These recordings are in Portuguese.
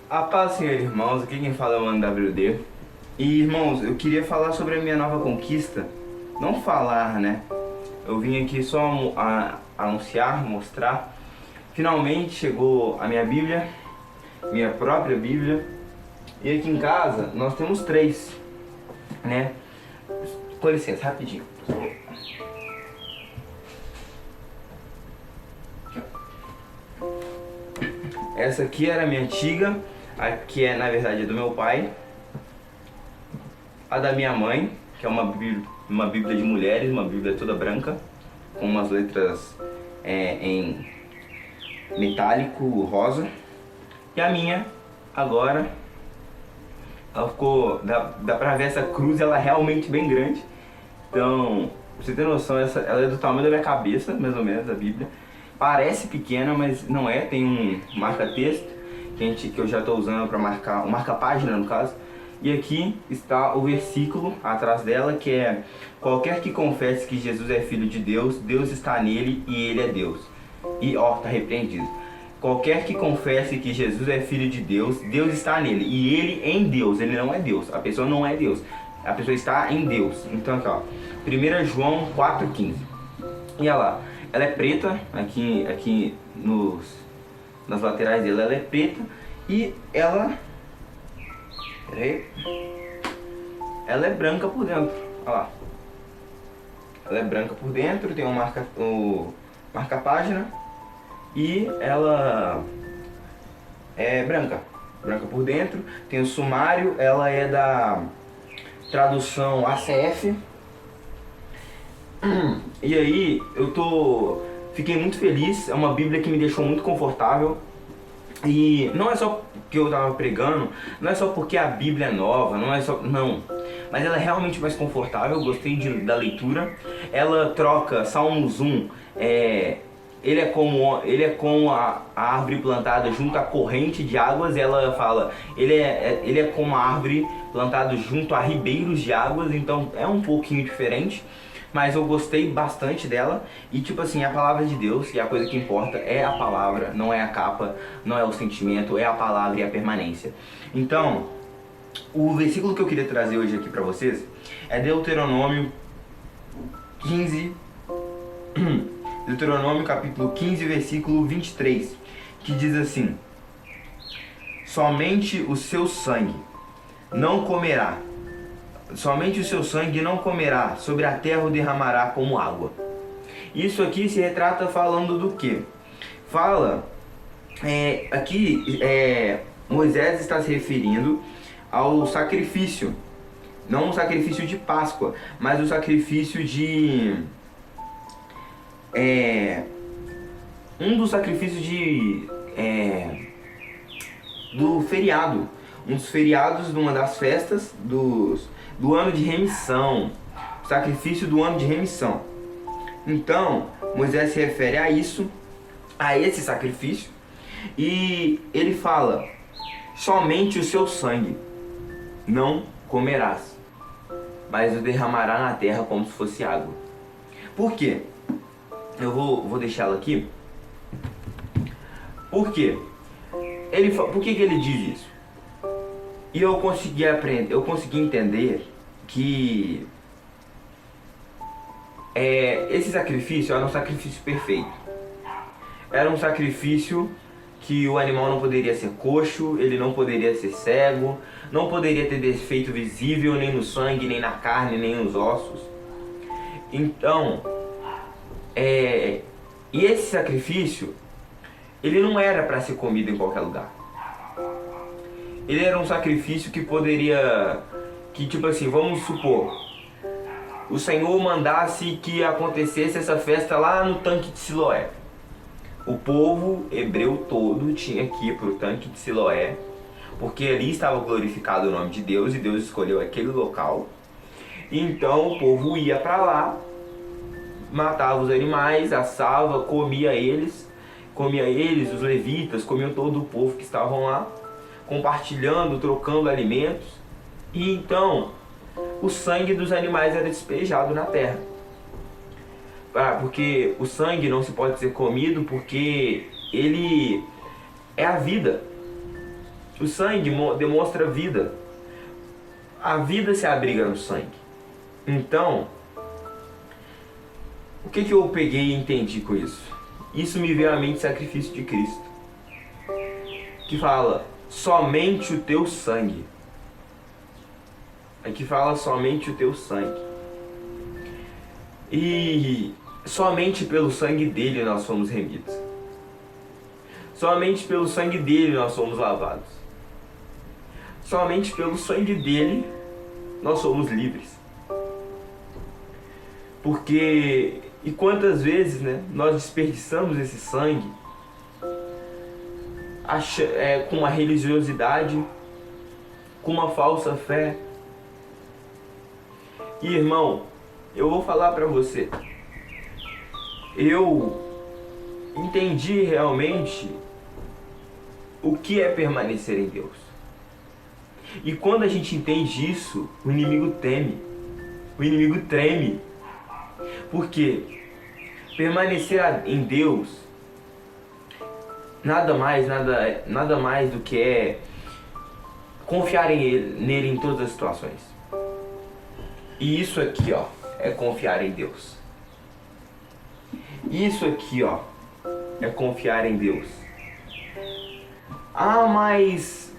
A paz, Senhor, irmãos, aqui quem fala é o Mano WD. E irmãos, eu queria falar sobre a minha nova conquista. Não falar, né? Eu vim aqui só anunciar, mostrar. Finalmente chegou a minha Bíblia, minha própria Bíblia. E aqui em casa nós temos 3, né? Com licença, rapidinho. Essa aqui era a minha antiga, aqui é na verdade do meu pai. A da minha mãe, que é uma Bíblia de mulheres, uma Bíblia toda branca, com umas letras em metálico rosa. E a minha, agora, ela ficou, dá pra ver essa cruz, ela é realmente bem grande. Então, pra você ter noção, ela é do tamanho da minha cabeça, mais ou menos, a Bíblia. Parece pequena, mas não é, tem um marca-texto que eu já estou usando para marcar, um marca-página no caso. E aqui está o versículo atrás dela, que é: qualquer que confesse que Jesus é Filho de Deus, Deus está nele e ele é Deus. E ó, tá repreendido. Qualquer que confesse que Jesus é Filho de Deus, Deus está nele e ele em Deus. Ele não é Deus, a pessoa não é Deus, a pessoa está em Deus. Então aqui ó, 1 João 4,15. E olha lá, ela é preta, aqui nas laterais dela ela é preta. E ela é branca por dentro, olha lá. Ela é branca por dentro, tem um marca-página. E ela é branca por dentro. Tem o sumário, ela é da tradução ACF. E aí, fiquei muito feliz, é uma Bíblia que me deixou muito confortável. E não é só porque eu tava pregando, não é só porque a Bíblia é nova, não. Mas ela é realmente mais confortável, eu gostei da leitura. Ela troca Salmos 1, ele é como a árvore plantada junto à corrente de águas. Ela fala, ele é como a árvore plantada junto a ribeiros de águas. Então é um pouquinho diferente, mas eu gostei bastante dela. E tipo assim, a palavra de Deus, e a coisa que importa é a palavra, não é a capa, não é o sentimento, é a palavra e a permanência. Então, o versículo que eu queria trazer hoje aqui pra vocês é Deuteronômio 15, Deuteronômio capítulo 15, versículo 23, que diz assim: somente o seu sangue não comerá, sobre a terra o derramará como água. Isso aqui se retrata falando do que? Moisés está se referindo ao sacrifício, não o sacrifício de Páscoa, mas o sacrifício um dos sacrifícios do feriado, um dos feriados de uma das festas do ano de remissão, o sacrifício do ano de remissão. Então Moisés se refere a esse sacrifício, e ele fala: somente o seu sangue não comerás, mas o derramará na terra como se fosse água. Por quê? Eu vou deixá-lo aqui. Por quê? Por que ele diz isso? E eu consegui entender que esse sacrifício era um sacrifício perfeito. Era um sacrifício que o animal não poderia ser coxo, ele não poderia ser cego, não poderia ter defeito visível nem no sangue, nem na carne, nem nos ossos. Então, e esse sacrifício, ele não era para ser comido em qualquer lugar. Ele era um sacrifício que tipo assim, vamos supor, o Senhor mandasse que acontecesse essa festa lá no tanque de Siloé. O povo hebreu todo tinha que ir para o tanque de Siloé, porque ali estava glorificado o nome de Deus e Deus escolheu aquele local. Então o povo ia para lá, matava os animais, assava, comia eles, os levitas, comiam todo o povo que estavam lá, compartilhando, trocando alimentos. E então o sangue dos animais era despejado na terra. Porque o sangue não se pode ser comido, porque ele é a vida. O sangue demonstra vida. A vida se abriga no sangue. Então, o que eu peguei e entendi com isso? Isso me veio à mente o sacrifício de Cristo, que fala, somente o teu sangue. Aqui fala somente o teu sangue. E somente pelo sangue dele nós fomos remidos. Somente pelo sangue dele nós somos lavados. Somente pelo sangue dele nós somos livres. Porque, e quantas vezes, né, nós desperdiçamos esse sangue com uma religiosidade, com uma falsa fé. E irmão, eu vou falar pra você, eu entendi realmente o que é permanecer em Deus. E quando a gente entende isso, o inimigo teme, o inimigo treme. Porque permanecer em Deus nada mais do que é confiar nele em todas as situações. E isso aqui, ó, é confiar em Deus. Isso aqui, ó, é confiar em Deus. Ah, mas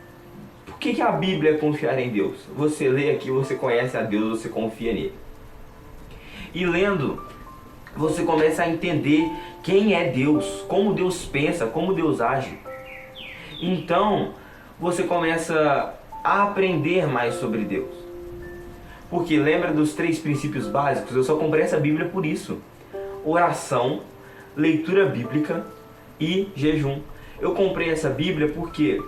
por que a Bíblia é confiar em Deus? Você lê aqui, você conhece a Deus, você confia nele. E lendo, você começa a entender quem é Deus, como Deus pensa, como Deus age. Então, você começa a aprender mais sobre Deus. Porque lembra dos 3 princípios básicos? Eu só comprei essa Bíblia por isso. Oração, leitura bíblica e jejum. Eu comprei essa Bíblia por quê?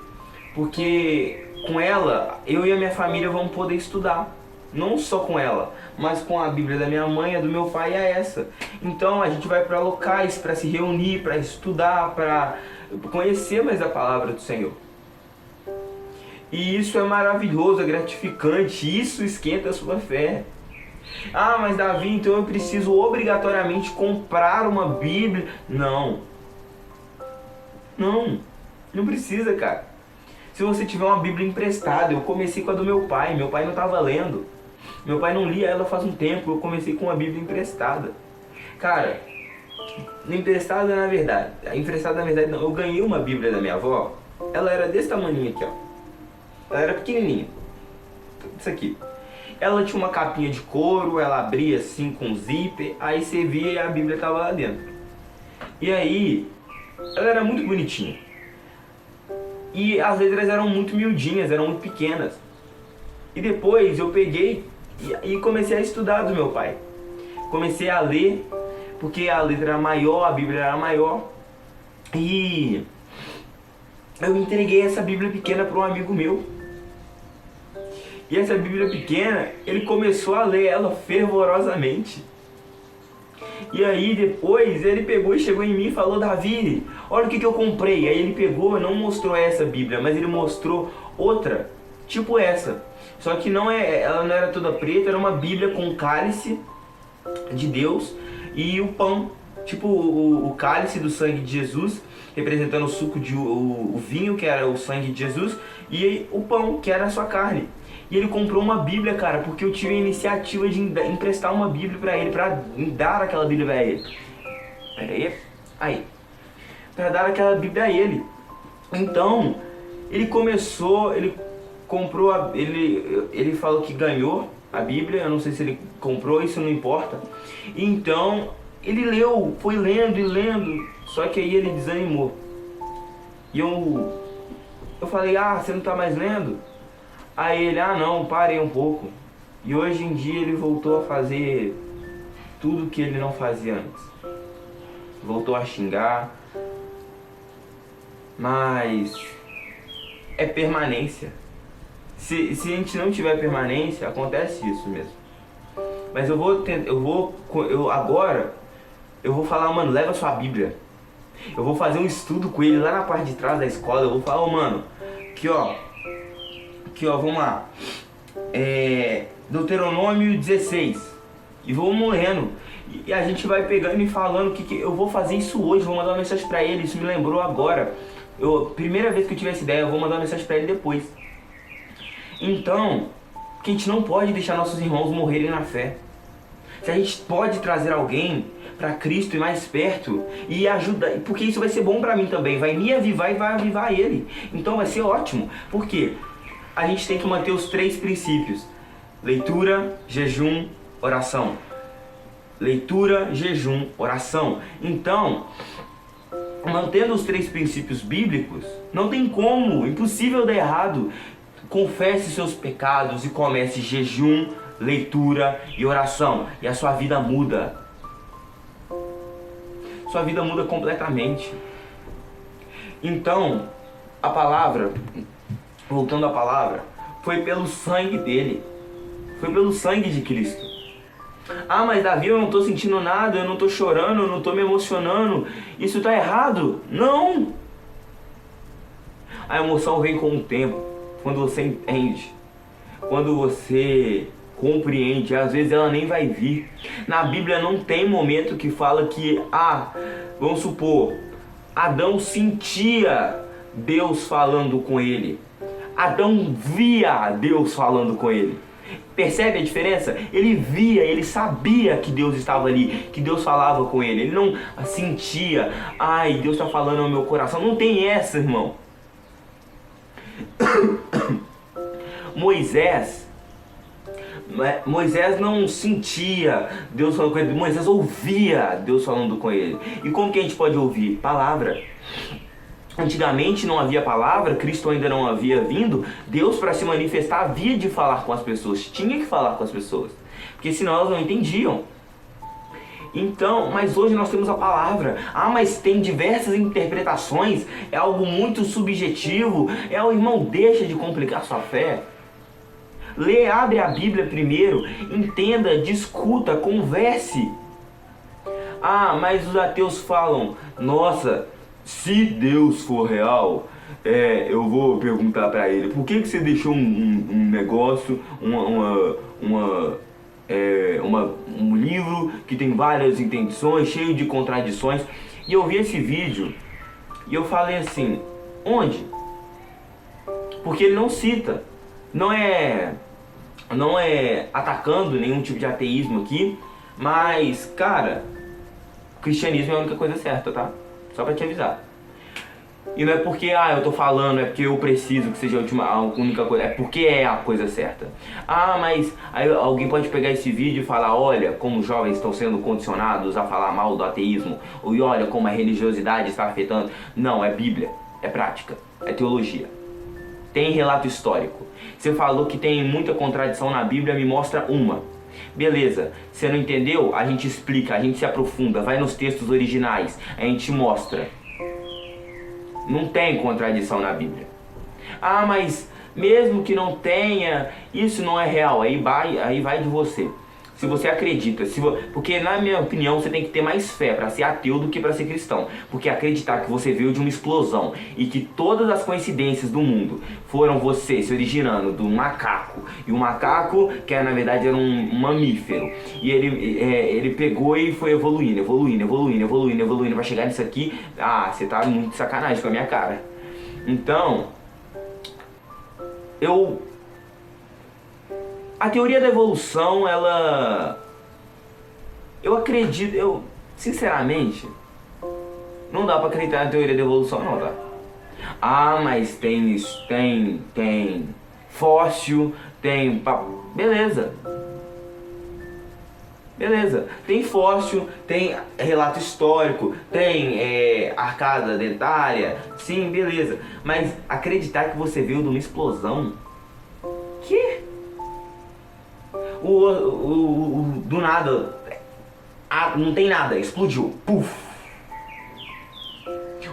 Porque com ela, eu e a minha família vamos poder estudar. Não só com ela, mas com a Bíblia da minha mãe, a do meu pai e a essa. Então a gente vai para locais para se reunir, para estudar, para conhecer mais a palavra do Senhor. E isso é maravilhoso, é gratificante, isso esquenta a sua fé. Ah, mas Davi, então eu preciso obrigatoriamente comprar uma Bíblia? Não, não precisa, cara. Se você tiver uma Bíblia emprestada, eu comecei com a do meu pai não estava lendo. Meu pai não lia ela faz um tempo, eu comecei com uma Bíblia emprestada. Cara, emprestada na verdade não, eu ganhei uma Bíblia da minha avó, ela era desse tamanho aqui, ó. Ela era pequenininha, isso aqui. Ela tinha uma capinha de couro, ela abria assim com zíper, aí você via e a Bíblia estava lá dentro. E aí, ela era muito bonitinha. E as letras eram muito miudinhas, eram muito pequenas. E depois eu peguei e comecei a estudar do meu pai. Comecei a ler, porque a letra era maior, a Bíblia era maior. E eu entreguei essa Bíblia pequena para um amigo meu. E essa Bíblia pequena, ele começou a ler ela fervorosamente. E aí depois ele pegou e chegou em mim e falou: Davi, olha o que eu comprei. Aí ele pegou e não mostrou essa Bíblia, mas ele mostrou outra, tipo essa. Só que ela não era toda preta, era uma Bíblia com cálice de Deus e o pão, tipo o cálice do sangue de Jesus, representando o suco o vinho, que era o sangue de Jesus, e o pão, que era a sua carne. E ele comprou uma Bíblia, cara, porque eu tive a iniciativa de emprestar uma Bíblia pra ele, pra dar aquela Bíblia pra ele. Aí. Pra dar aquela Bíblia a ele. Então, ele comprou, ele falou que ganhou a Bíblia, eu não sei se ele comprou, isso não importa. Então, ele leu, foi lendo e lendo, só que aí ele desanimou. E eu falei: você não tá mais lendo? Aí ele: não, parei um pouco. E hoje em dia ele voltou a fazer tudo que ele não fazia antes. Voltou a xingar. Mas é permanência. Se a gente não tiver permanência, acontece isso mesmo. Mas agora eu vou falar: mano, leva sua Bíblia. Eu vou fazer um estudo com ele lá na parte de trás da escola. Eu vou falar: mano, aqui ó, vamos lá. Deuteronômio 16. E vamos lendo. E a gente vai pegando e falando que eu vou fazer isso hoje. Vou mandar uma mensagem pra ele. Isso me lembrou agora. Primeira vez que eu tiver essa ideia, eu vou mandar uma mensagem pra ele depois. Então, que a gente não pode deixar nossos irmãos morrerem na fé. Se a gente pode trazer alguém para Cristo e mais perto e ajudar, porque isso vai ser bom para mim também, vai me avivar e vai avivar ele. Então vai ser ótimo. Por quê? A gente tem que manter os 3 princípios: leitura, jejum, oração. Leitura, jejum, oração. Então, mantendo os 3 princípios bíblicos, não tem como, impossível dar errado. Confesse seus pecados e comece jejum, leitura e oração, e a sua vida muda. Sua vida muda completamente. Então, a palavra, voltando à palavra, foi pelo sangue dele. Foi pelo sangue de Cristo. Ah, mas Davi, eu não estou sentindo nada, eu não estou chorando, eu não estou me emocionando. Isso está errado? Não! A emoção vem com o tempo. Quando você entende. Quando você compreende, às vezes ela nem vai vir. Na Bíblia não tem momento que fala que, vamos supor, Adão sentia Deus falando com ele. Adão via Deus falando com ele. Percebe a diferença? Ele via, ele sabia que Deus estava ali, que Deus falava com ele. Ele não sentia, Deus está falando ao meu coração. Não tem essa, irmão. Moisés não sentia Deus falando com ele, Moisés ouvia Deus falando com ele. E como que a gente pode ouvir? Palavra. Antigamente não havia palavra, Cristo ainda não havia vindo. Deus, para se manifestar, havia de falar com as pessoas, tinha que falar com as pessoas, porque senão elas não entendiam. Então, mas hoje nós temos a palavra. Mas tem diversas interpretações, é algo muito subjetivo. O irmão, deixa de complicar sua fé. Lê, abre a Bíblia primeiro, entenda, discuta, converse. Mas os ateus falam, nossa, se Deus for real, eu vou perguntar para ele, por que você deixou um negócio, um livro que tem várias intenções, cheio de contradições? E eu vi esse vídeo e eu falei assim, onde? Porque ele não cita, não é atacando nenhum tipo de ateísmo aqui, mas, cara, o cristianismo é a única coisa certa, tá? Só pra te avisar. E não é porque, eu tô falando, é porque eu preciso que seja a única coisa, é porque é a coisa certa. Mas aí alguém pode pegar esse vídeo e falar, olha como os jovens estão sendo condicionados a falar mal do ateísmo, ou olha como a religiosidade está afetando. Não, é Bíblia, é prática, é teologia. Tem relato histórico. Você falou que tem muita contradição na Bíblia, me mostra uma. Beleza, você não entendeu? A gente explica, a gente se aprofunda, vai nos textos originais, a gente mostra. Não tem contradição na Bíblia. Mas mesmo que não tenha, isso não é real, aí vai de você. Se você acredita, porque na minha opinião você tem que ter mais fé para ser ateu do que para ser cristão. Porque acreditar que você veio de uma explosão e que todas as coincidências do mundo foram você se originando do macaco. E o macaco, que na verdade era um mamífero. E ele pegou e foi evoluindo para chegar nisso aqui. Você tá muito de sacanagem com a minha cara. Então, a teoria da evolução, eu acredito, sinceramente, não dá pra acreditar na teoria da evolução não, tá? Mas tem fóssil, beleza, tem fóssil, tem relato histórico, tem arcada dentária, sim, beleza, mas acreditar que você veio de uma explosão, que? Do nada, não tem nada, explodiu, puf.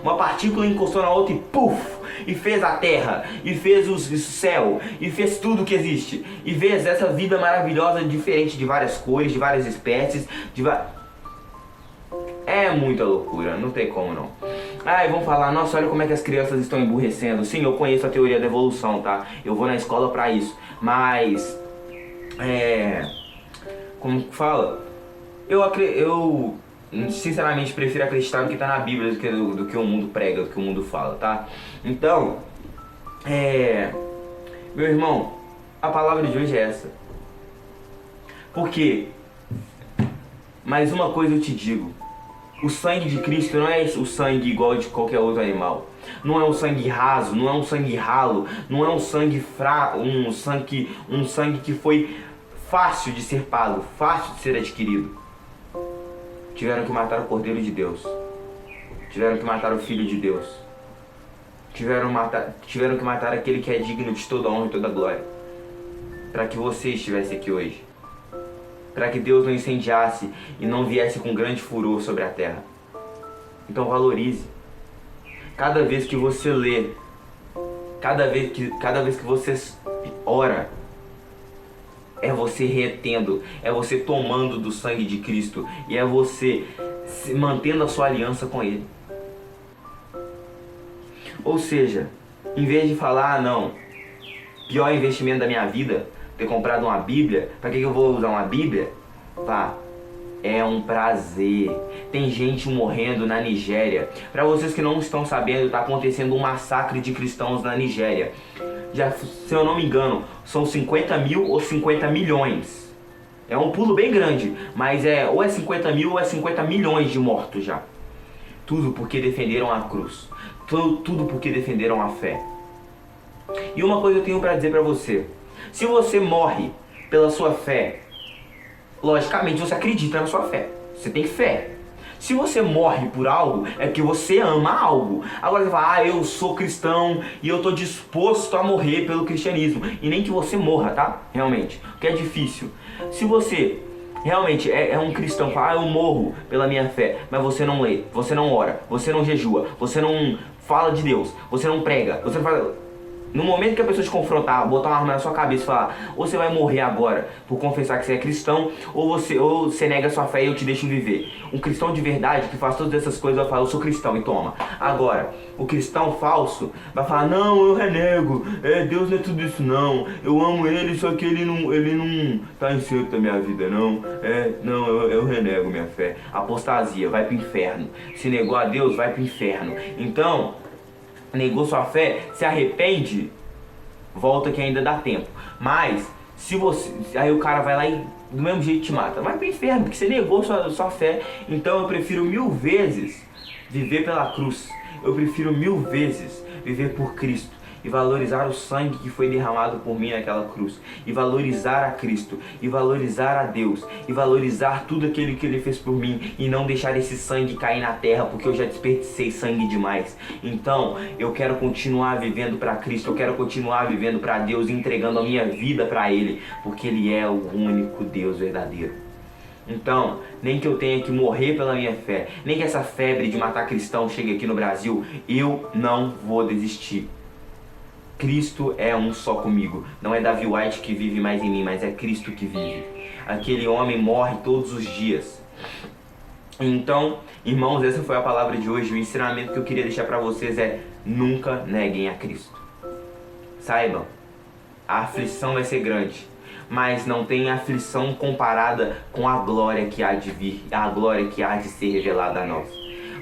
Uma partícula encostou na outra e puf, e fez a terra, e fez o céu, e fez tudo que existe, e fez essa vida maravilhosa, diferente, de várias cores, de várias espécies, é muita loucura, não tem como não. E vão falar, nossa, olha como é que as crianças estão emburrecendo. Sim, eu conheço a teoria da evolução, tá? Eu vou na escola pra isso, mas... como que fala? Eu sinceramente prefiro acreditar no que está na Bíblia do que o mundo prega, do que o mundo fala, tá? Então, meu irmão, a palavra de hoje é essa. Porque, mais uma coisa eu te digo, o sangue de Cristo não é o sangue igual de qualquer outro animal. Não é um sangue raso, não é um sangue ralo, não é um sangue fraco, um sangue que foi fácil de ser pago, fácil de ser adquirido. Tiveram que matar o Cordeiro de Deus. Tiveram que matar o Filho de Deus. Tiveram que matar aquele que é digno de toda honra e toda glória. Para que você estivesse aqui hoje. Para que Deus não incendiasse e não viesse com grande furor sobre a terra. Então valorize. Cada vez que você lê, cada vez que você ora, é você retendo, é você tomando do sangue de Cristo e é você mantendo a sua aliança com Ele. Ou seja, em vez de falar, não, pior investimento da minha vida, ter comprado uma Bíblia, para que eu vou usar uma Bíblia? Pá, é um prazer. Tem gente morrendo na Nigéria. Para vocês que não estão sabendo, está acontecendo um massacre de cristãos na Nigéria. Já, se eu não me engano, são 50 mil ou 50 milhões. É um pulo bem grande, mas ou é 50 mil ou é 50 milhões de mortos já. Tudo porque defenderam a cruz. Tudo porque defenderam a fé. E uma coisa eu tenho para dizer para você. Se você morre pela sua fé, logicamente você acredita na sua fé. Você tem fé. Se você morre por algo, é porque você ama algo. Agora você fala, eu sou cristão e eu tô disposto a morrer pelo cristianismo. E nem que você morra, tá? Realmente. Porque é difícil. Se você realmente é um cristão, fala, eu morro pela minha fé, mas você não lê, você não ora, você não jejua, você não fala de Deus, você não prega, você não fala... No momento que a pessoa te confrontar, botar uma arma na sua cabeça e falar, ou você vai morrer agora por confessar que você é cristão, ou você nega a sua fé e eu te deixo viver. Um cristão de verdade que faz todas essas coisas vai falar, eu sou cristão e toma. Agora, o cristão falso vai falar, não, eu renego, Deus não é tudo isso não, eu amo ele, só que ele não tá em centro da minha vida não, eu renego minha fé. Apostasia, vai pro inferno. Se negou a Deus, vai pro inferno. Então... negou sua fé, se arrepende, volta que ainda dá tempo. Mas, se você... aí o cara vai lá e do mesmo jeito te mata. Vai pro inferno, porque você negou sua fé. Então eu prefiro 1000 vezes viver pela cruz. Eu prefiro 1000 vezes viver por Cristo. E valorizar o sangue que foi derramado por mim naquela cruz. E valorizar a Cristo. E valorizar a Deus. E valorizar tudo aquilo que Ele fez por mim. E não deixar esse sangue cair na terra, porque eu já desperdicei sangue demais. Então, eu quero continuar vivendo para Cristo. Eu quero continuar vivendo para Deus, entregando a minha vida para Ele. Porque Ele é o único Deus verdadeiro. Então, nem que eu tenha que morrer pela minha fé, nem que essa febre de matar cristão chegue aqui no Brasil, eu não vou desistir. Cristo é um só comigo. Não é Davi White que vive mais em mim, mas é Cristo que vive. Aquele homem morre todos os dias. Então, irmãos, essa foi a palavra de hoje. O ensinamento que eu queria deixar para vocês é: nunca neguem a Cristo. Saibam, a aflição vai ser grande, mas não tem aflição comparada com a glória que há de vir, a glória que há de ser revelada a nós.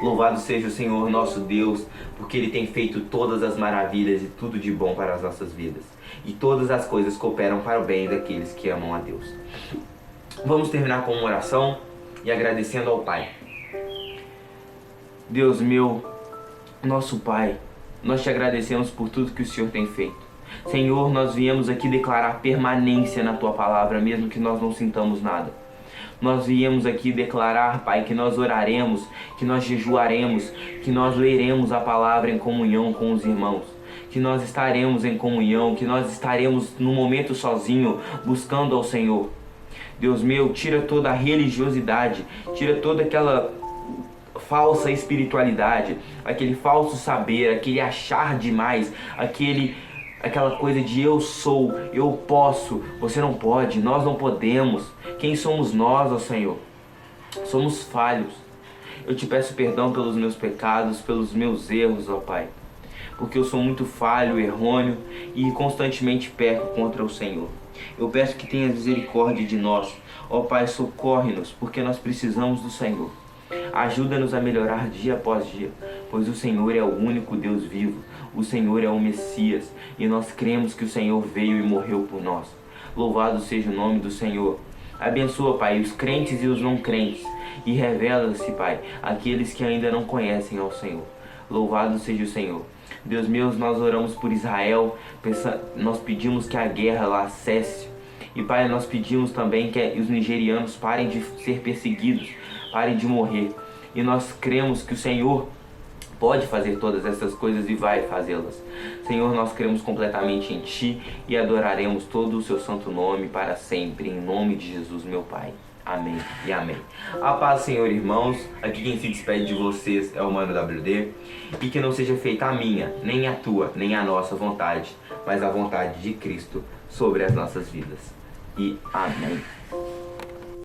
Louvado seja o Senhor nosso Deus, porque Ele tem feito todas as maravilhas e tudo de bom para as nossas vidas. E todas as coisas cooperam para o bem daqueles que amam a Deus. Vamos terminar com uma oração e agradecendo ao Pai. Deus meu, nosso Pai, nós te agradecemos por tudo que o Senhor tem feito. Senhor, nós viemos aqui declarar permanência na Tua palavra, mesmo que nós não sintamos nada. Nós viemos aqui declarar, Pai, que nós oraremos, que nós jejuaremos, que nós leremos a palavra em comunhão com os irmãos, que nós estaremos em comunhão, que nós estaremos no momento sozinho, buscando ao Senhor. Deus meu, tira toda a religiosidade, tira toda aquela falsa espiritualidade, aquele falso saber, aquele achar demais, aquela coisa de eu sou, eu posso, você não pode, nós não podemos. Quem somos nós, ó Senhor? Somos falhos. Eu te peço perdão pelos meus pecados, pelos meus erros, ó Pai. Porque eu sou muito falho, errôneo e constantemente peco contra o Senhor. Eu peço que tenha misericórdia de nós. Ó Pai, socorre-nos, porque nós precisamos do Senhor. Ajuda-nos a melhorar dia após dia, pois o Senhor é o único Deus vivo, o Senhor é o Messias, e nós cremos que o Senhor veio e morreu por nós. Louvado seja o nome do Senhor. Abençoa, Pai, os crentes e os não crentes, e revela-se, Pai, aqueles que ainda não conhecem ao Senhor. Louvado seja o Senhor. Deus meu, nós oramos por Israel, nós pedimos que a guerra lá cesse. E, Pai, nós pedimos também que os nigerianos parem de ser perseguidos, parem de morrer. E nós cremos que o Senhor pode fazer todas essas coisas e vai fazê-las. Senhor, nós cremos completamente em Ti e adoraremos todo o Seu santo nome para sempre, em nome de Jesus, meu Pai. Amém e amém. A paz, Senhor, irmãos. Aqui quem se despede de vocês é o Mano WD. E que não seja feita a minha, nem a tua, nem a nossa vontade, mas a vontade de Cristo sobre as nossas vidas. E amém.